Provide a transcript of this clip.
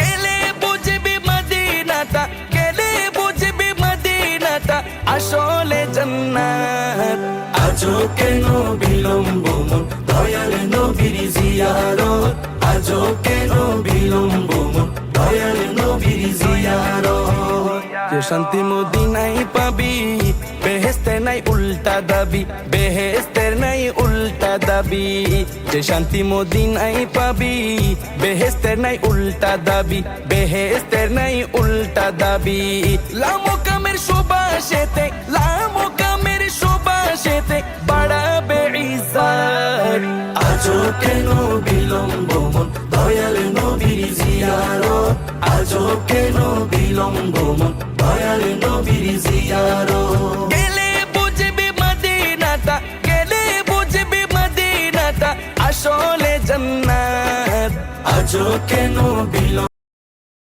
গেলে বুঝবি মদিনাটা, গেলে বুঝবি মদিনাটা আসলে জান্নাত। আজও কেন বিলম্ব মন দয়াল নবীর জিয়ারত, আজও কেন বিলম্ব মন দয়াল নবীর জিয়ারত। যে শান্তি মদিনায় পাবি, বেহেশতের নাই উল্টা দাবি, বেহেশতের নাই উল্টা দাবি। যে শান্তি মদিনায় পাবি, বেহেশতের নাই উল্টা দাবি, বেহেশতের নাই উল্টা দাবি। লামো কামের সুবাসেতে, লামো কামের সুবাসেতে বাড়াবে ইজ্জত। আজও কেন বিলম্ব মন দয়াল নবীর জিয়ারত, আজও কেন বিলম্ব মন দয়াল নবীর জিয়ারত। গেলে বুঝবি মদিনাটা, গেলে বুঝবি মদিনাটা আসলে জান্নাত। আজও কেন বিলম্ব